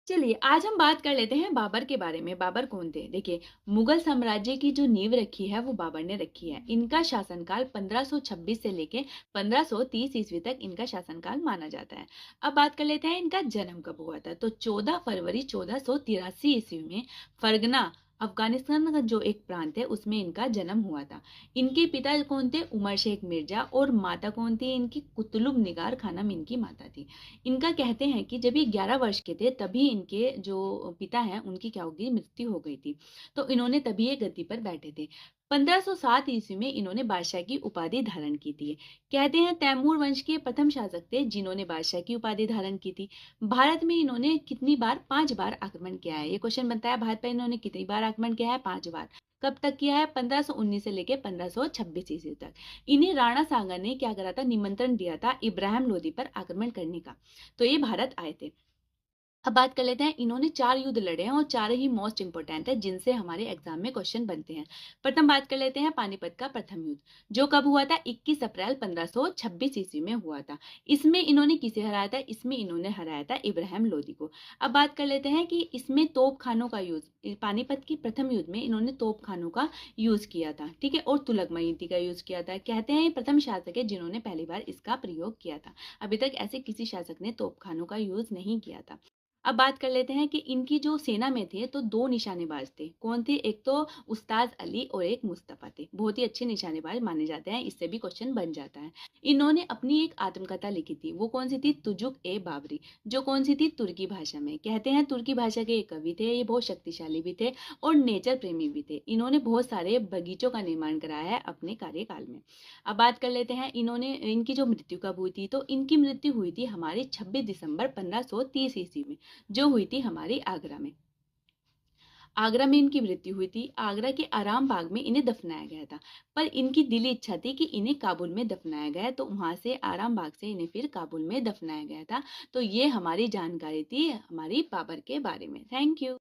चलिए, आज हम बात कर लेते हैं बाबर के बारे में। बाबर कौन थे? देखिए, मुगल साम्राज्य की जो नींव रखी है, वो बाबर ने रखी है। इनका शासनकाल 1526 से लेके 1530 ईस्वी तक इनका शासनकाल माना जाता है। अब बात कर लेते हैं इनका जन्म कब हुआ था। तो 14 फरवरी 1483 ईस्वी में फरगना, अफ़गानिस्तान का जो एक प्रांत है, उसमें इनका जन्म हुआ था। इनके पिता कौन थे? उमर शेख मिर्ज़ा। और माता कौन थी इनकी? कुतुलुब निगार खानम इनकी माता थी। इनका कहते हैं कि जब ये 11 वर्ष के थे तभी इनके जो पिता हैं उनकी क्या हो गई? मृत्यु हो गई थी। तो इन्होंने तभी ये गद्दी पर बैठे थे। 1507 ईस्वी में इन्होंने बादशाह की उपाधि धारण की थी। कहते हैं तैमूर वंश के प्रथम शासक थे जिन्होंने बादशाह की उपाधि धारण की थी। भारत में इन्होंने कितनी बार? 5 बार आक्रमण किया है। ये क्वेश्चन बनता है, भारत पर इन्होंने कितनी बार आक्रमण किया है? 5 बार। कब तक किया है? 1519 से लेके 1526 ईस्वी तक। इन्हें राणा सांगा ने क्या करा था? निमंत्रण दिया था इब्राहिम लोदी पर आक्रमण करने का। तो ये भारत आए थे। अब बात कर लेते हैं, इन्होंने 4 युद्ध लड़े हैं और चारों ही मोस्ट इंपोर्टेंट है जिनसे हमारे एग्जाम में क्वेश्चन बनते हैं। प्रथम बात कर लेते हैं पानीपत का प्रथम युद्ध, जो कब हुआ था? 21 अप्रैल 1526 ईस्वी में हुआ था। इसमें इन्होंने किसे हराया था? इसमें इन्होंने हराया था इब्राहिम लोदी को। अब बात कर लेते हैं कि इसमें तोप खानों का यूज, पानीपत की प्रथम युद्ध में इन्होंने तोप खानों का यूज किया था, ठीक है, और तुलगमयीती का यूज किया था। कहते हैं ये प्रथम शासक है जिन्होंने पहली बार इसका प्रयोग किया था। अभी तक ऐसे किसी शासक ने तोप खानों का यूज नहीं किया था। अब बात कर लेते हैं कि इनकी जो सेना में थे तो 2 निशानेबाज थे। कौन थे? एक तो उस्ताद अली और एक मुस्तफ़ा थे। बहुत ही अच्छे निशानेबाज माने जाते हैं, इससे भी क्वेश्चन बन जाता है। इन्होंने अपनी एक आत्मकथा लिखी थी, वो कौन-सी थी? तुजुक-ए-बाबरी, जो कौन-सी थी? तुर्की भाषा में। कहते हैं तुर्की भाषा के एक कवि थे, ये बहुत शक्तिशाली भी थे और नेचर प्रेमी भी थे। इन्होंने बहुत सारे बगीचों का निर्माण कराया है अपने कार्यकाल में। अब बात कर लेते हैं इनकी जो मृत्यु कब हुई थी, तो इनकी मृत्यु हुई थी हमारी 26 दिसंबर 1530 ईस्वी में, जो हुई थी हमारी आगरा में। आगरा में इनकी मृत्यु हुई थी। आगरा के आराम बाग में इन्हें दफनाया गया था। पर इनकी दिली इच्छा थी कि इन्हें काबुल में दफनाया गया, तो वहां से आराम बाग से इन्हें फिर काबुल में दफनाया गया था। तो ये हमारी जानकारी थी हमारी बाबर के बारे में। Thank you.